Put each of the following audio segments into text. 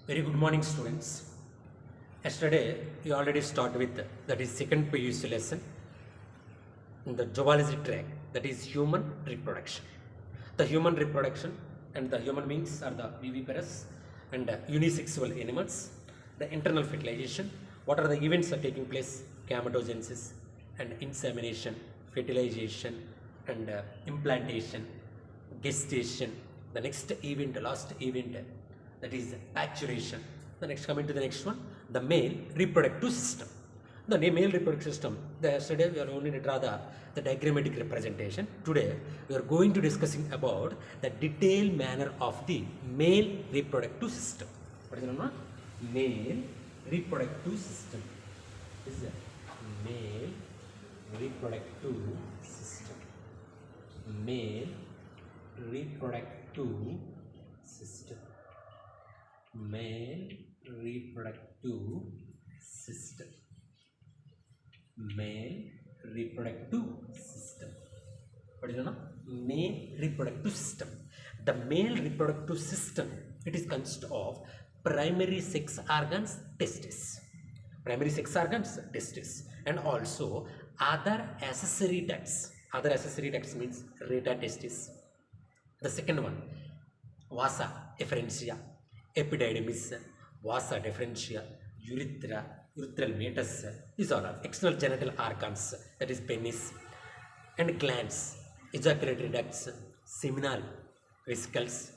Very good morning, students. Yesterday we already started with that is second PUC lesson in the zoology track, that is human reproduction. The human reproduction and the human beings are the viviparous and unisexual animals. The internal fertilization, what are the events are taking place? Gametogenesis and insemination, fertilization and implantation, gestation. The next event, the last event, that is maturation. The next, coming to the next one, the male reproductive system. The male reproductive system, yesterday we are only draw the diagrammatic representation. Today we are going to discussing about the detailed manner of the male reproductive system. What is the name? Male reproductive system. This is a male reproductive system. Male reproductive system. Male reproductive system. Male reproductive system. What is the name? Male reproductive system. The male reproductive system, it is consist of primary sex organs, testis. Primary sex organs, testis, and also other accessory ducts. Other accessory ducts means reta testis. The second one, vasa efferentia, epidermis, vasa deferentia, urethra, urethral meatus. These are external genital organs, that is penis, and glands, ejaculatory ducts, seminal vesicles,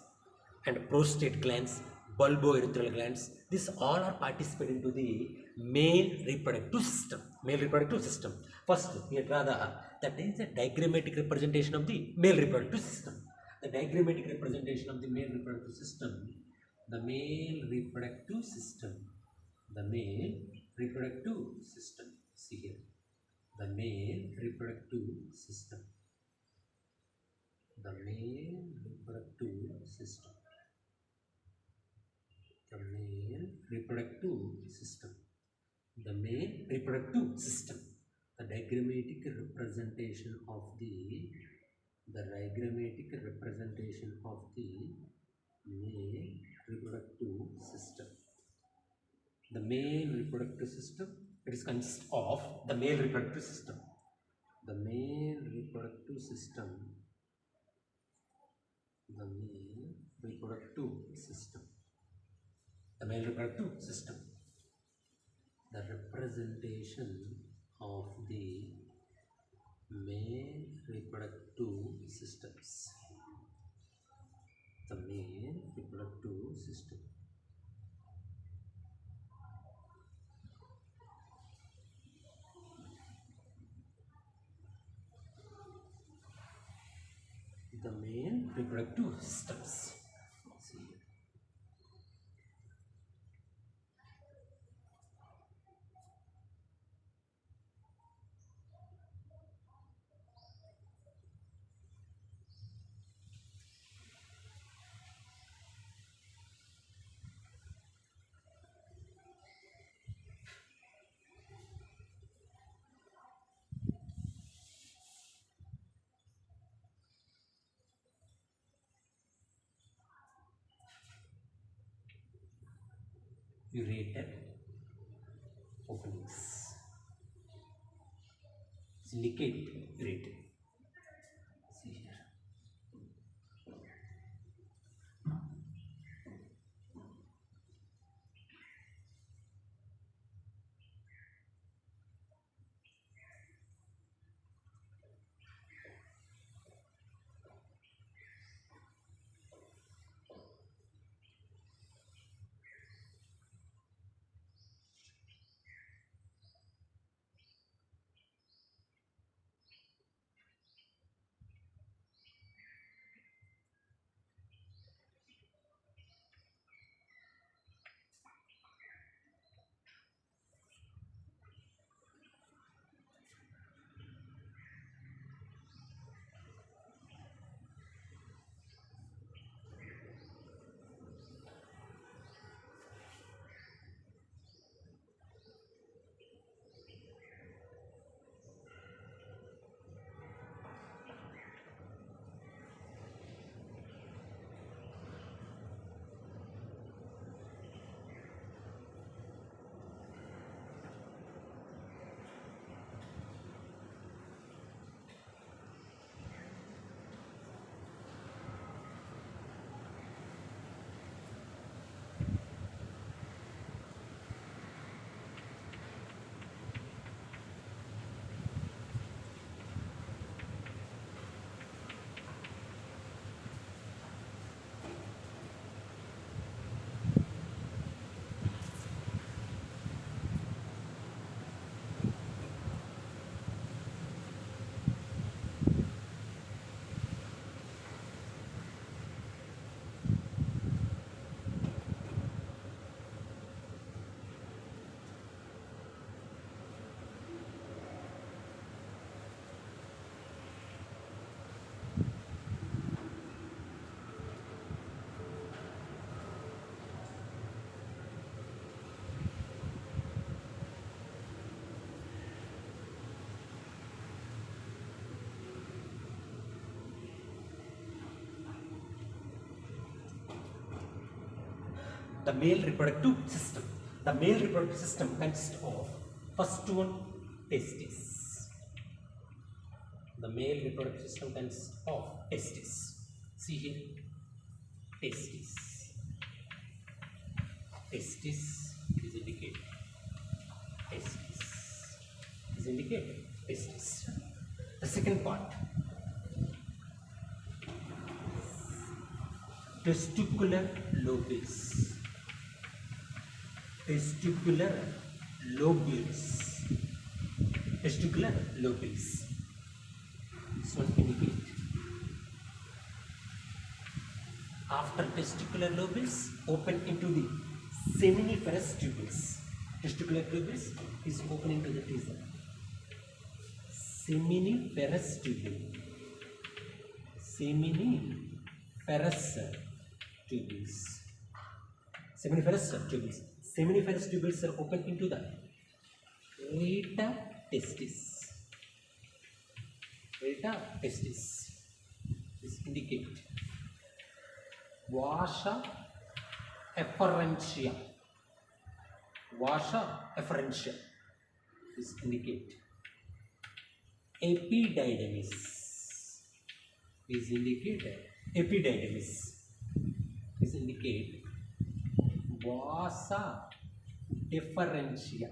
and prostate glands, bulbourethral glands. These all are participating into the male reproductive system. Male reproductive system. First, we draw that is a diagrammatic representation of the male reproductive system. The diagrammatic representation of the male reproductive system. The male reproductive system. The male reproductive system. See here. The male reproductive system. The male reproductive system. The male reproductive system. The male reproductive system. The diagrammatic representation of the diagrammatic representation of the male reproductive system. The male reproductive system, it is consists of the male reproductive system. The male reproductive system. The male reproductive system. The male reproductive system. The representation of the male reproductive systems. The male reproductive system. The male reproductive systems. See here. Ureter openings. Silicate ureter. See here. the male reproductive system. The male reproductive system consists of first one, testis. The male reproductive system consists of testis. See here, testis. Testis is indicated. Testis is indicated. Testis. The second part, testicular lobules. Testicular lobules. Testicular lobules. This one indicate. After testicular lobules open into the seminiferous tubules. Testicular tubules is open into the teaser. Seminiferous tubule. Seminiferous tubules. Seminiferous tubules. Seminiferous tubules are open into the reta testis. Reta testis. This indicate washa efferentia. Washa efferentia. This indicate epidermis. Is indicated epidermis. Is indicate vasa differentia.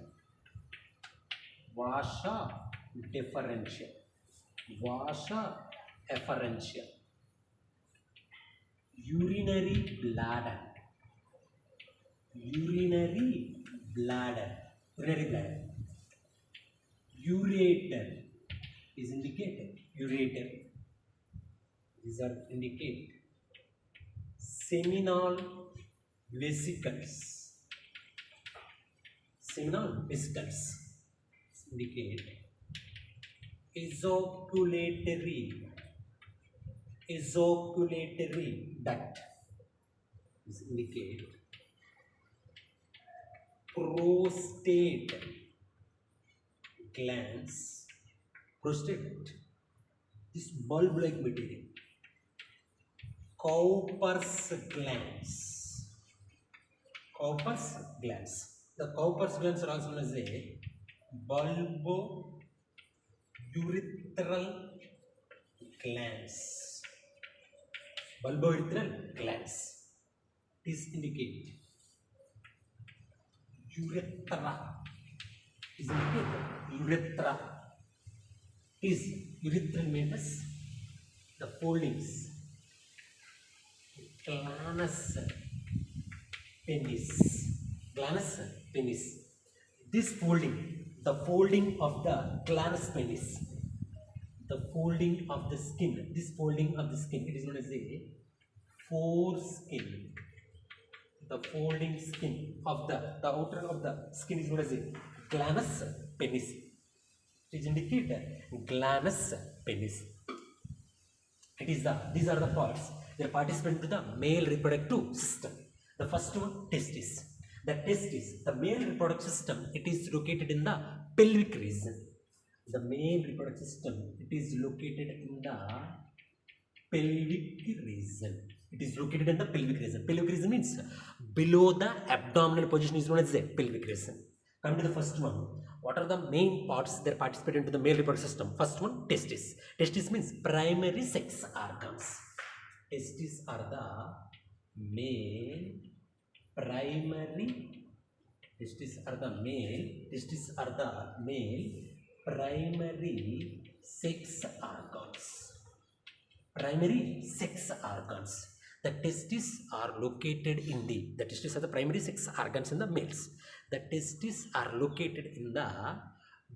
Vasa differentia. Vasa efferentia. Urinary bladder. Urinary bladder. Urinary bladder. Ureter is indicated. Ureter. These are indicate seminal vesicles. Seminal vesicles indicate ejaculatory duct. This indicate prostate glands. Prostate, this bulb-like material. Cowper's glands. Cowper's glands. The Cowper's glands are also known as a bulbourethral glands. Bulbourethral glands. This indicate urethra. Is indicated urethra. Is urethral means the foldings. Glanus penis. Glanus penis. This folding, the folding of the glanus penis, the folding of the skin, this folding of the skin, it is known as a foreskin. The folding skin of the outer of the skin is known as a glanus penis. It is indicated glanus penis. It is these are the parts. They are participant to the male reproductive system. The first one, testis. The testis, the male reproductive system, it is located in the pelvic region. The male reproductive system, it is located in the pelvic region. It is located in the pelvic region. Pelvic region means below the abdominal position is known as the pelvic region. Coming to the first one, what are the main parts that participate into the male reproductive system? First one, testis. Testis means primary sex organs. Testis are the male primary. Testis are the male. Testis are the male primary sex organs. Primary sex organs. The testes are located in the testes are the primary sex organs in the males. The testes are located in the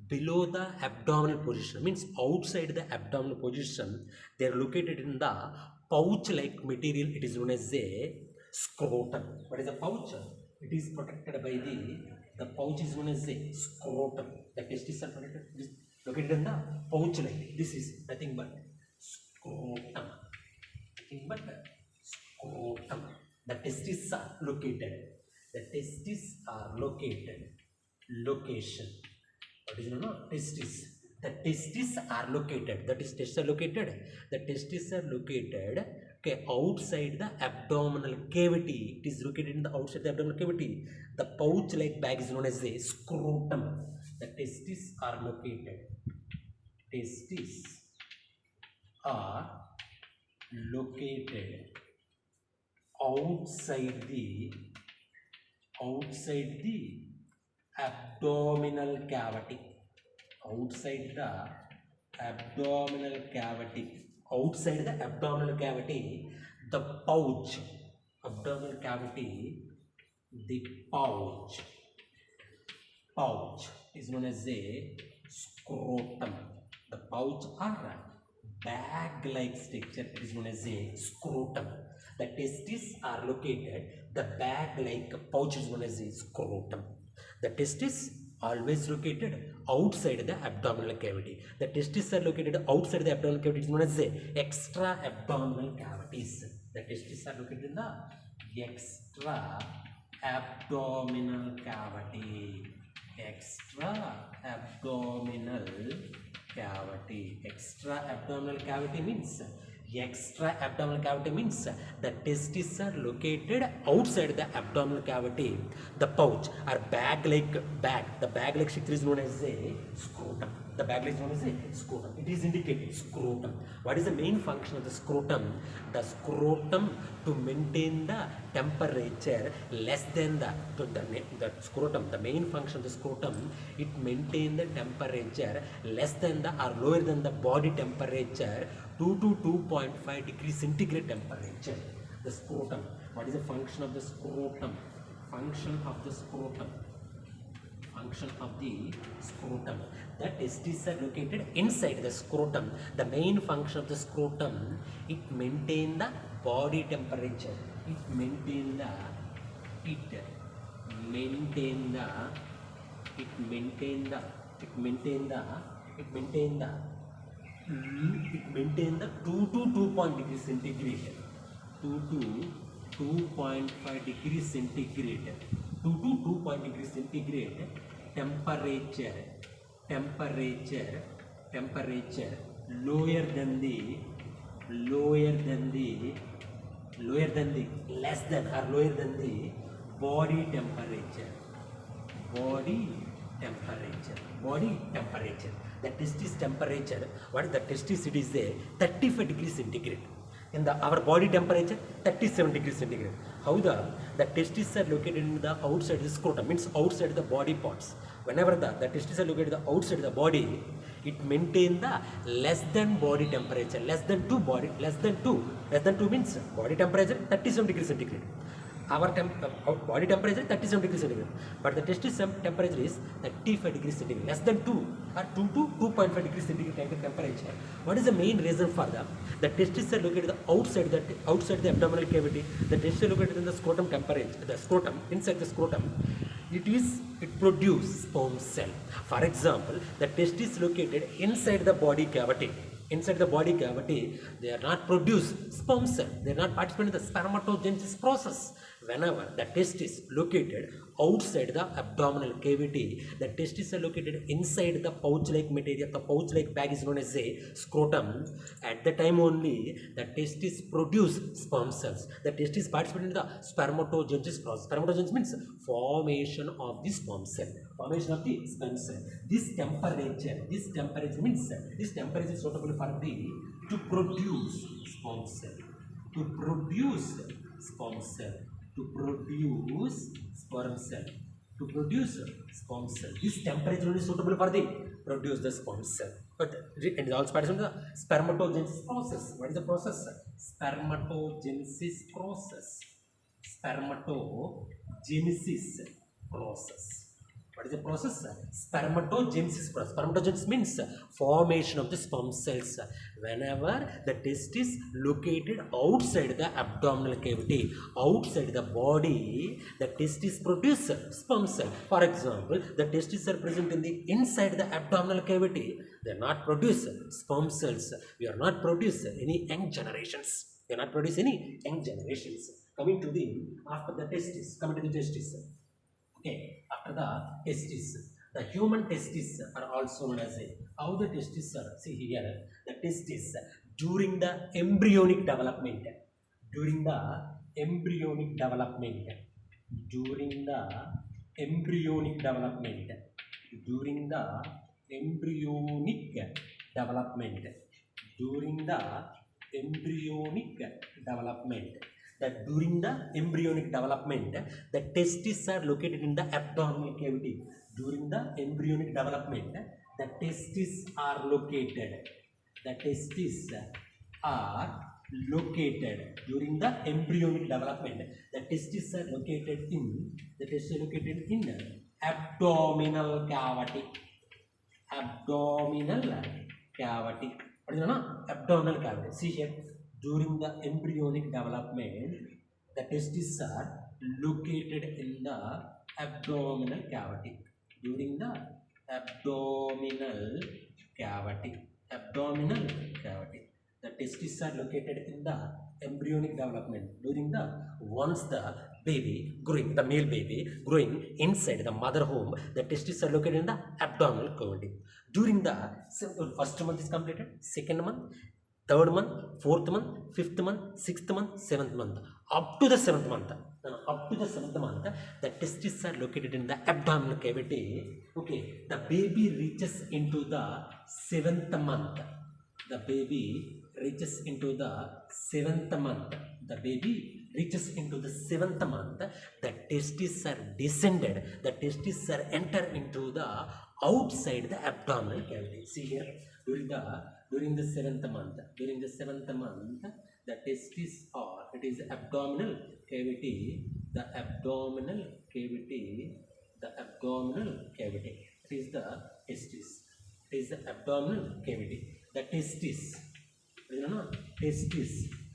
below the abdominal position, means outside the abdominal position. They are located in the pouch-like material. It is known as a scrotum. What is a pouch? It is protected by the pouch is known as a scrotum. The testes are protected, located in the pouch-like. This is nothing but scrotum. Nothing but scrotum. The testes are located. The testes are located. Location. What is known as testis? The testes are located. That is, testes are located. The testes are located Okay, outside the abdominal cavity. It is located in the outside the abdominal cavity. The pouch-like bag is known as a scrotum. The testes are located. Testes are located outside the abdominal cavity. Outside the abdominal cavity. Outside the abdominal cavity, the pouch. Abdominal cavity, the pouch is known as a scrotum. The pouch or bag-like structure is known as a scrotum. The testes are located, the bag-like pouch is known as a scrotum. The testes always located outside the abdominal cavity. The testes are located outside the abdominal cavity is known as the extra abdominal cavities. The testes are located in the extra abdominal cavity. Extra abdominal cavity means the testes are located outside the abdominal cavity. The pouch or the bag-like structure is known as a scrotum. The bag-like is known as a scrotum. It is indicated scrotum. What is the main function of the scrotum? The scrotum to maintain the temperature less than the scrotum. The main function of the scrotum, it maintain the temperature less than the or lower than the body temperature 2 to 2.5 degrees centigrade temperature. The scrotum. What is the function of the scrotum? Function of the scrotum. The testes are located inside the scrotum. The main function of the scrotum, it maintain the body temperature. It maintain the it maintain the 2 to 2 degrees centigrade. 2 to 2.5 degrees centigrade. 2 to 2 degrees centigrade temperature lower than the less than or lower than the body temperature. The testis temperature, what is the testis? It is a 35 degrees centigrade. In our body temperature, 37 degrees centigrade. How the testis are located in the outside the scrotum, means outside the body parts. Whenever the testis are located outside the body, it maintain the less than body temperature, less than 2 means body temperature 37 degrees centigrade. Our body temperature 37 degrees centigrade, but the testis temperature is 35 degrees centigrade, less than 2 or 2 to 2.5 degrees centigrade temperature. What is the main reason for that? The testis are located outside the abdominal cavity. The testis are located in the scrotum temperature. The scrotum, inside the scrotum, it produces sperm cell. For example, the testis located inside the body cavity. Inside the body cavity, they are not produce sperm cell. They are not participating in the spermatogenesis process. Whenever the testis located outside the abdominal cavity, the testis are located inside the pouch-like material. The pouch-like bag is known as a scrotum. At the time only, the testis produce sperm cells. The testis participate in the spermatogenesis process. Spermatogenesis means formation of the sperm cell. Formation of the sperm cell. This temperature means this temperature is suitable for to produce sperm cell. To produce sperm cell. This temperature is suitable for the produce the sperm cell. But it is also part of the spermatogenesis process. What is the process? Spermatogenesis process. What is the process? Spermatogenesis process. Spermatogenesis means formation of the sperm cells. Whenever the testis located outside the abdominal cavity, outside the body, the testis produce sperm cell. For example, the testis are present in the inside the abdominal cavity. They are not produce sperm cells. We are not produce any young generations. Coming to the testis. Okay, after the testis, the human testis are also known as how the testis are. See here, the testis during the embryonic development. during the embryonic development, during the embryonic development, during the embryonic development, during the embryonic development, that during the embryonic development, the testes are located in the abdominal cavity. During the embryonic development, the testes are located. The testes are located during the embryonic development. The testes are located in abdominal cavity. Abdominal cavity. What is it? Abdominal cavity. See here. During the embryonic development, the testes are located in the abdominal cavity. During the abdominal cavity. Abdominal cavity. The testes are located in the embryonic development. During the once the baby growing, the male baby growing inside the mother womb, the testes are located in the abdominal cavity. During the first month is completed, second month, third month, fourth month, fifth month, sixth month, seventh month, up to the seventh month. Up to the seventh month, the testes are located in the abdominal cavity. Okay, the baby reaches into the seventh month. The baby reaches into the seventh month. The baby reaches into the seventh month. The testes are descended. The testes are enter into the outside the abdominal cavity. See here, during the seventh month, the testes are, it is abdominal cavity, the abdominal cavity, it is the testis, it is the abdominal cavity, the testis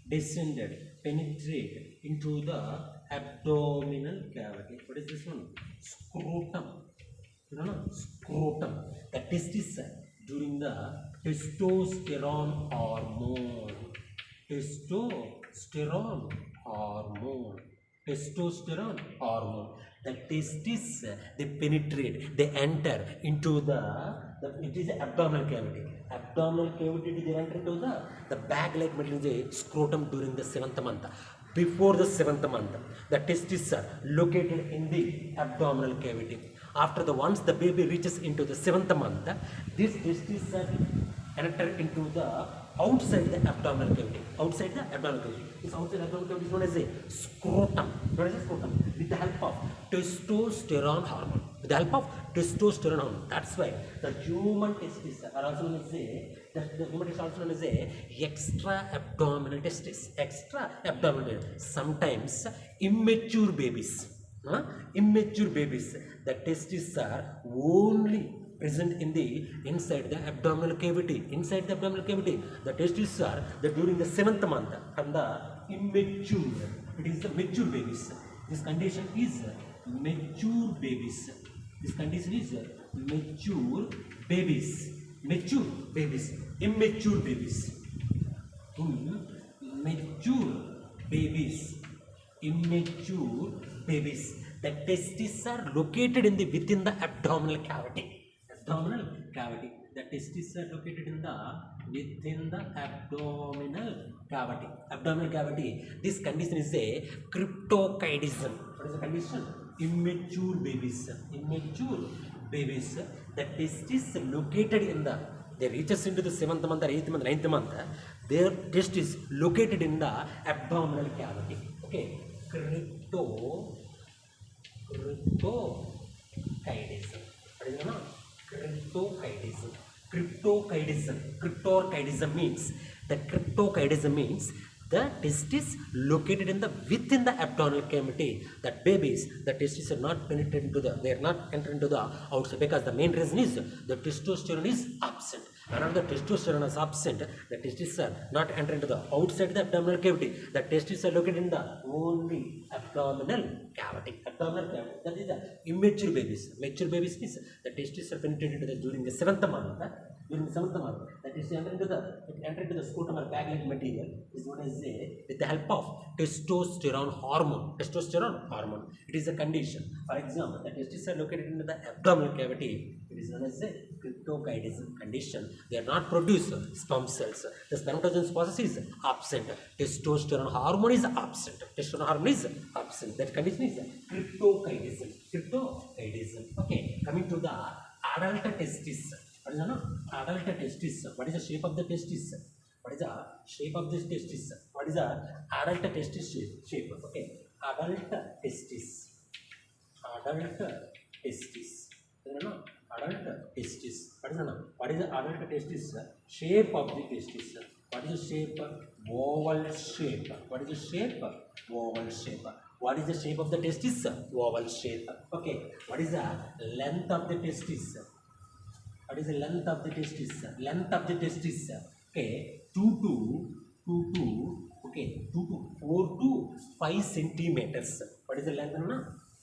descended, penetrate into the abdominal cavity. What is this one? Scrotum. Scrotum. The testis during the testosterone hormone. Testosterone hormone. The testis, they penetrate, they enter into it is the abdominal cavity. Abdominal cavity, they enter into the bag-like material, scrotum during the seventh month. Before the seventh month, the testes are located in the abdominal cavity. After once the baby reaches into the seventh month, this testes are enter into the outside the abdominal cavity. Outside the abdominal cavity. This outside abdominal cavity is known as a scrotum. With the help of testosterone hormone. That's why the human testes are also known as extra abdominal testis. Sometimes immature babies. The testes are only present in the inside the abdominal cavity. The testes are during the seventh month and the immature. It is the mature babies. This condition is mature babies. Immature babies. The testes are located within the abdominal cavity. The testes are located within the abdominal cavity. This condition is a cryptorchidism. What is the condition? Immature babies. The testis located they reaches into the 7th month or 8th month, 9th month, their testis located in the abdominal cavity. Okay. Cryptorchidism. Cryptorchidism means the testis located within the abdominal cavity. That babies, the testis are not penetrated they are not entering into the outside, because the main reason is the testosterone is absent. Whenever the testosterone is absent, the testis are not entering into the outside the abdominal cavity. The testis are located in the only abdominal cavity. That is the immature babies. Mature babies means the testis are penetrated during the 7th month. That is enter into the scrotum or bag-like material is known as with the help of testosterone hormone. It is a condition. For example, the testes are located in the abdominal cavity. It is known as cryptokidism condition, they are not produce sperm cells. The spermatogenesis process is absent. Testosterone hormone is absent. Testosterone hormone is absent. That condition is cryptokidism. Cryptokidism. Okay, coming to the adult testis. What is the adult testis? What is the shape of the testis? What is the shape of this testis? What is the adult testis shape? Okay, adult testis. Adult testis. Adult testis. What is the adult testis? Shape of the testis. What is the shape? Oval shape. What is the shape? Oval shape. What is the shape of the testis? Oval shape. Okay. What is the length of the testis? What is the length of the testis? Length of the testis. Okay. 2 to 4 to 5 centimeters. What is the length?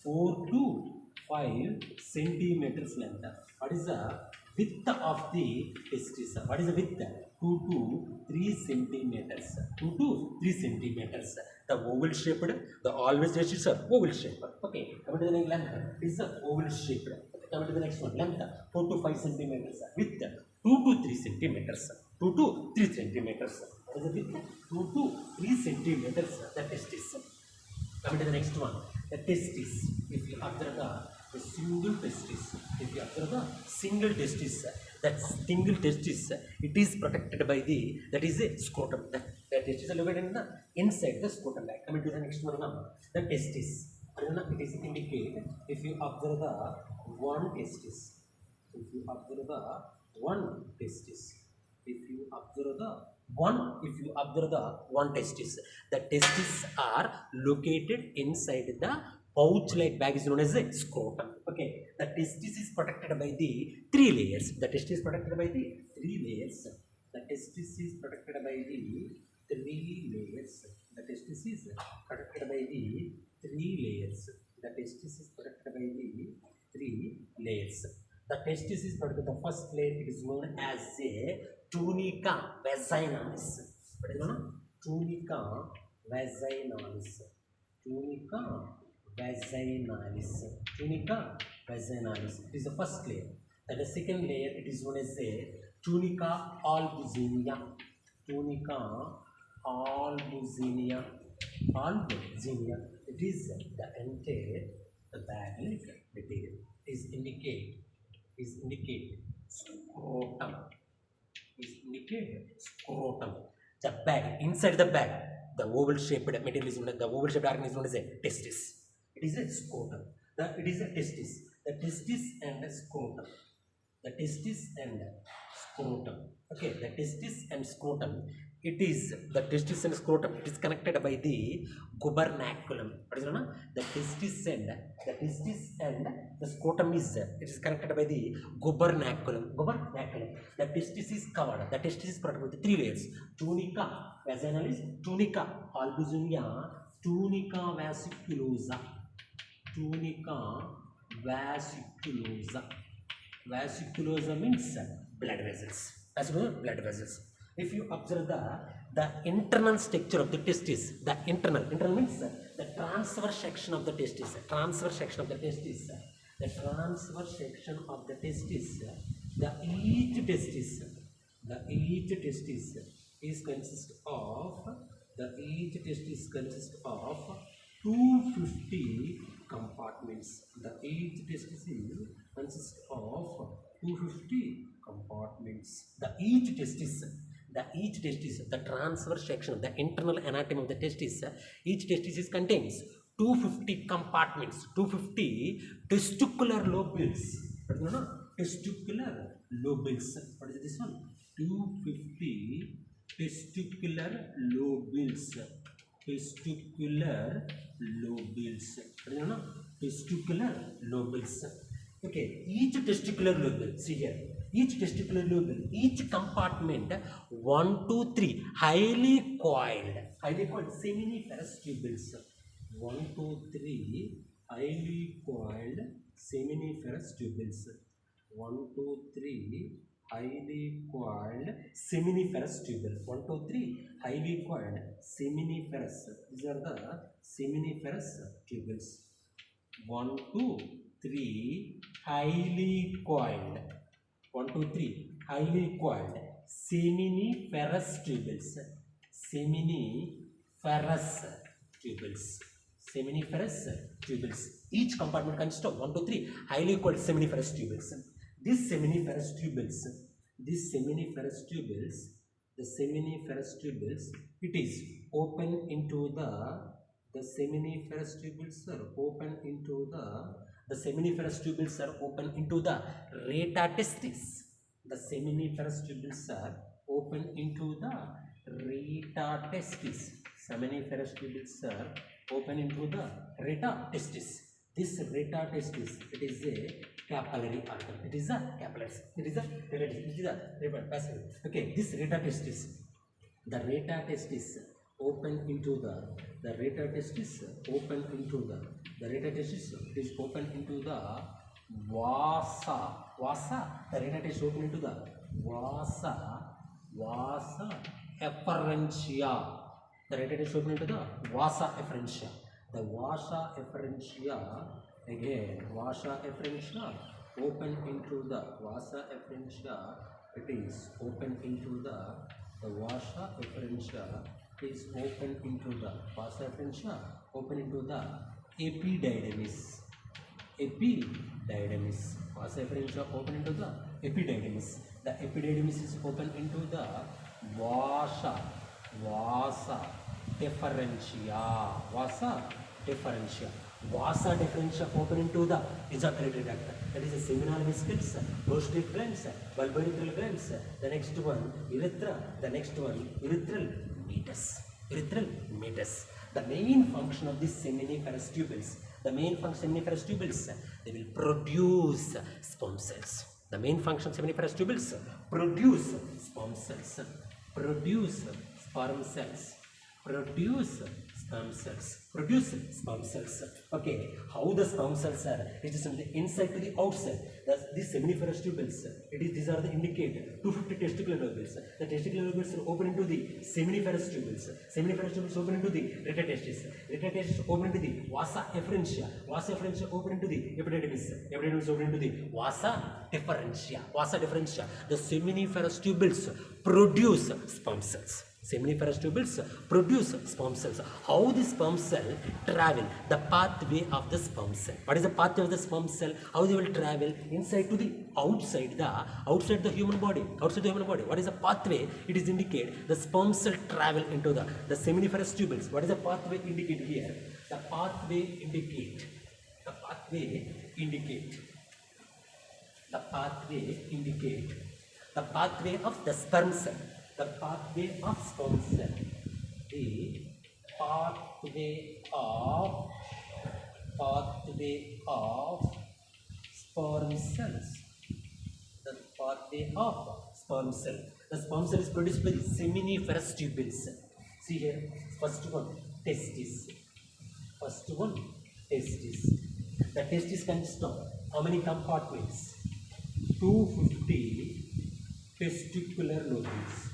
4 to 5 centimeters length. What is the width of the testis? What is the width? 2 to 3 centimeters. 2 to 3 centimeters. The oval shaped, the always testis are oval shaped. Okay, coming to the next length is the oval shaped. Coming to the next one, length 4 to 5 centimeters. Width 2 to 3 centimeters. 2 to 3 centimeters. What is the width? 2 to 3 centimeters. The testis. Coming to the next one, the testis. If you observe the single testis, that single testis, it is protected by that is a scrotum. The testis are located in the inside the scrotum. Coming to the next one now, the testis. It is indicated if you observe the one testis. If you observe the one testis, the testis are located inside the pouch-like bag is known as a scrotum. Okay, the testis is protected by the 3 layers. The testis is protected by the 3 layers. The testis is protected by the 3 layers. The testis is protected by the 3 layers. The testis is protected by the 3 layers. The testis is protected. The first layer, it is known as a tunica vaginalis. What is it? Tunica vaginalis. Tunica vaginalis. It is the first layer. And the second layer, it is known as a tunica albuginea. Tunica albuginea. It is the entire bag-like material. Is indicate scrotum. The bag, inside the bag, the oval shaped material is known as, the oval shaped organ is known as a testis. It is a scrotum. It is a testis. The testis and the scrotum. The testis and scrotum. Okay, the testis and scrotum. It is the testis and scrotum. It is connected by the gubernaculum. What is it? The testis and the scrotum is connected by the gubernaculum. The testis is covered. The testis is protected with 3 layers: tunica vaginalis, tunica albuginea, tunica vesiculosa. Vesiculosa means blood vessels. Blood vessels. If you observe the internal structure of the testis, the internal means the transverse section of the testis. The transverse section of the testis. Each testis consists of 250 compartments. Each testis consists of 250 compartments. The transverse section, the internal anatomy of the testis, each testis contains 250 compartments, 250 testicular lobules. Testicular lobules. What is this one? 250 testicular lobules. Testicular lobules. Okay, each testicular lobule, see here, each compartment 1 to 3 highly coiled seminiferous tubules. 1 to 3 highly coiled seminiferous tubules. 1 to 3 highly coiled seminiferous tubules. 1 to 3 highly coiled seminiferous. These are the seminiferous tubules. 1 to 3 highly coiled 1, 2, 3. Highly coiled seminiferous tubules. Seminiferous tubules. Seminiferous tubules. Each compartment consists of 1, 2, 3 highly coiled seminiferous tubules. These seminiferous tubules, it is open into the seminiferous tubules are open into the seminiferous tubules are open into the reta testis. The seminiferous tubules are open into the reta testis. Seminiferous tubules are open into the reta testis. This reta testis, it is a capillary organ. It is a capillary. It is a passage. Okay, this reta testis, the reta testis open into the reta testis open into the reta testis is open into the vasa. The reta testis open into the vasa efferentia. The reta testis open into the vasa efferentia. The vasa efferentia, again vasa efferentia open into the vasa efferentia. It is open into the vasa efferentia is open into the vasa efferentia open into the epidermis. Vasa efferentia open into the epidermis. The epidermis is open into the vasa deferentia. Vasa deferentia open into the ejaculatory duct. That is the seminal vesicles, prostate glands, bulbourethral glands. The next one urethra. The next one urethral meatus. The main function of these seminiferous tubules, they will produce sperm cells. The main function of seminiferous tubules produce sperm cells. Produce sperm cells. Okay, how the sperm cells are? It is from the inside to the outside. These seminiferous tubules, these are the indicated 250 testicular lobules. The testicular lobules are open into the seminiferous tubules. Seminiferous tubules open into the reta testis. Reta testis open into the vasa efferentia. Vasa efferentia open into the epidermis. Epidermis open into the vasa deferentia. The seminiferous tubules produce sperm cells. Seminiferous tubules produce sperm cells. How the sperm cell travel? The pathway of the sperm cell. What is the pathway of the sperm cell? How they will travel? Inside to the outside the human body. What is the pathway? It is indicate the sperm cell travel into the seminiferous tubules. What is the pathway indicate here? The pathway indicate the pathway of the sperm cell. The pathway of sperm cell. The pathway of sperm cells. The pathway of sperm cell. The sperm cell is produced by the seminiferous tubules. See here, first one testis. The testis consists of how many compartments? 250 testicular lobules.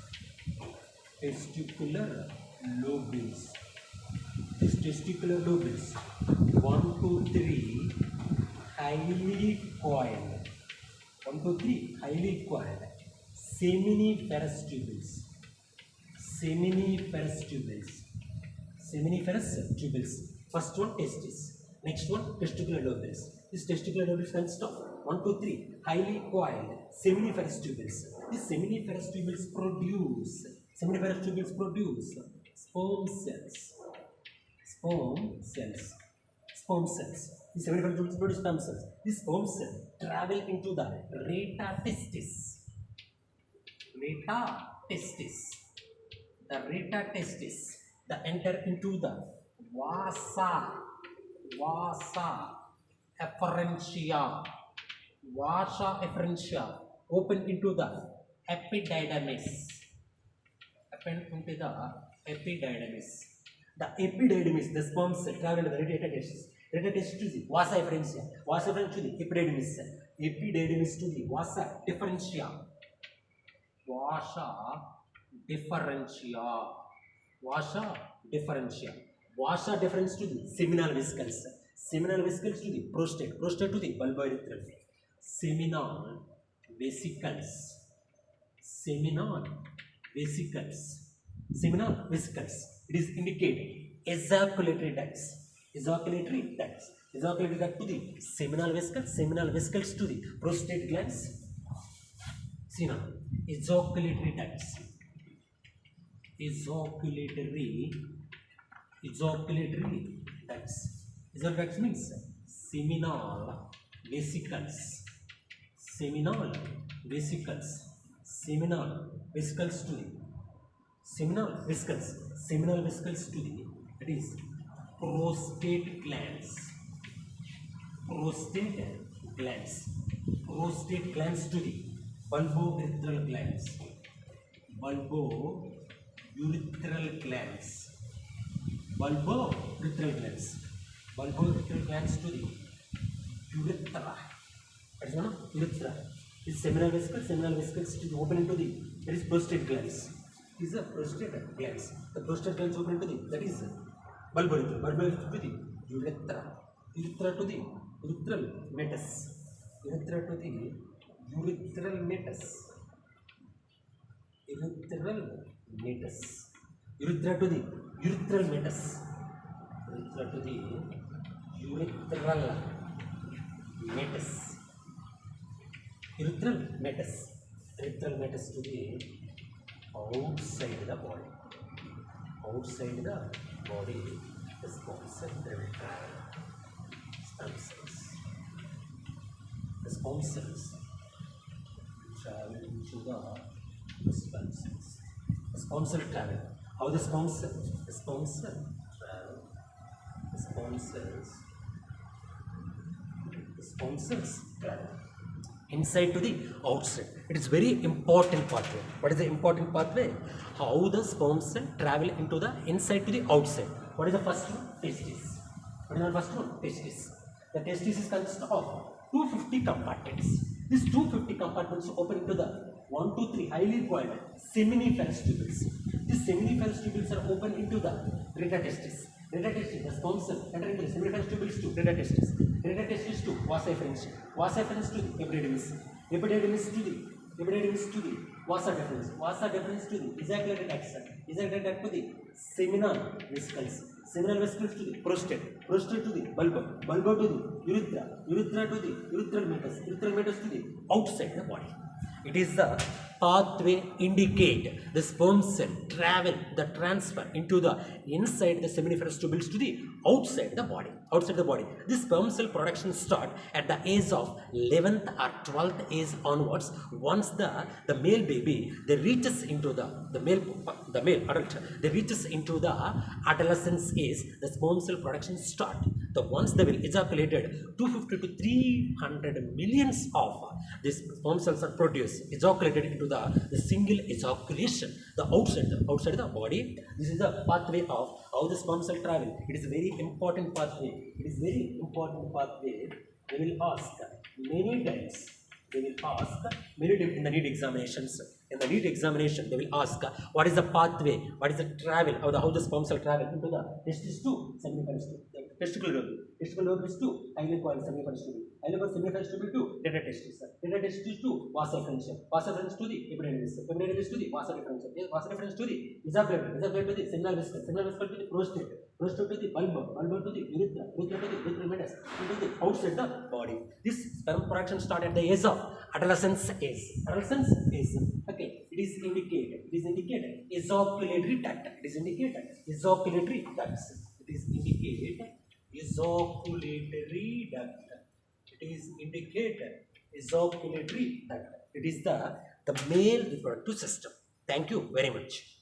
These testicular lobules, 1, 2, 3, highly coiled. Seminiferous tubules. First one testis. Next one testicular lobules. These testicular lobules consist of 1, 2, 3 highly coiled seminiferous tubules. These seminiferous tubules produce sperm cells. These seminiferous tubules produce sperm cells. These sperm cells travel into the reta testis. They enter into the vasa efferentia. Open into the epidermis. The epidermis, the sperm cell travel to the reta testis. Reta testis to the vasa efferentia. Vasa efferentia to the epidermis. Epidermis to the vasa differentia. Vasa difference to the seminal vesicles. Seminal vesicles to the prostate. Prostate to the bulbourethral. Seminal vesicles, seminal vesicles, seminal vesicles. It is indicated ejaculatory ducts, ejaculatory ducts, ejaculatory duct to the seminal vesicles to the prostate glands. See now, ejaculatory ducts, ejaculatory ducts. Ejaculatory ducts means seminal vesicles, seminal vesicles, seminal vesicles to the seminal vesicles to the, that is prostate glands, prostate glands, prostate glands to the bulbourethral glands, bulbourethral glands, bulbourethral glands, bulbourethral glands to the urethra. That is one urethra. This seminal vesicles to open into the, that is prostate glands. These are prostate glands. The prostate glands open into the, that is bulbourethral to the urethra, urethra to the urethral meatus, urethra to the urethral meatus, urethral meatus, urethra to the urethral meatus, urethra to the urethral meatus, urethral meatus, urethral meatus to the outside the body, outside the body, the sperm cell will travel, sperm cells, the sperm cells travel into the sperm cells, the sperm cell travel. How the sperm cell travel, the sperm cells travel inside to the outside. It is very important pathway. What is the important pathway? How the sperm cell travel into the inside to the outside. What is the first one? Testis. What is the first one? Testis. The testis is consist of 250 compartments. These 250 compartments open into the 1, 2, 3 highly coiled seminiferous tubules. These seminiferous tubules are open into the reta testis. Reta testis, the sperm cell enter into the seminiferous tubules to reta testis. Reta testis to vasa efferens. Vasa efferens to the epidermis. Epidermis to the vasa deferens. Vasa deferens to the ejaculatory ducts. Ejaculatory duct to the seminal vesicles. Seminal vesicles to the prostate. Prostate to the bulbo. Bulbo to the urethra. Urethra to the urethral meatus. Urethral meatus to the outside the body. It is the pathway indicate the sperm cell travel, the transfer into the inside the seminiferous tubules to the outside the body. Outside the body. This sperm cell production start at the age of 11th or 12th age onwards. Once the male baby they reaches into the male adult they reaches into the adolescence age, the sperm cell production start. The once they will ejaculated 250 to 300 millions of these sperm cells are produced, ejaculated into the single ejaculation, the outside the body. This is the pathway of how the sperm cell travel. It is a very important pathway. It is very important pathway. They will ask many times. They will ask many times in the NEET examinations. In the NEET examination, they will ask what is the pathway, what is the travel, how the sperm cell travel into the testis to seminiferous tubule. Testicle lobe. Testicle lobe is to highly coiled seminiferous tubule. Highly coiled seminiferous tubule to reta testis. Reta testis to vasa efferens. Vasa efferens to the epidermis. Epidermis to the vasa deferens. Vasa deferens to the ejaculator. Ejaculator to the seminal vesicle. Seminal vesicle to the prostate. Prostate to the bulbo. Bulbo to the urethra. Urethra to the urethral meatus. Into the outside the body. This sperm production start at the age of adolescence age. Adolescence age. Okay. It is indicated. It is indicated. Ejaculatory duct. It is indicated. Ejaculatory ducts. It is indicated. Ejaculatory duct. It is indicated. Ejaculatory duct. It is the male reproductive system. Thank you very much.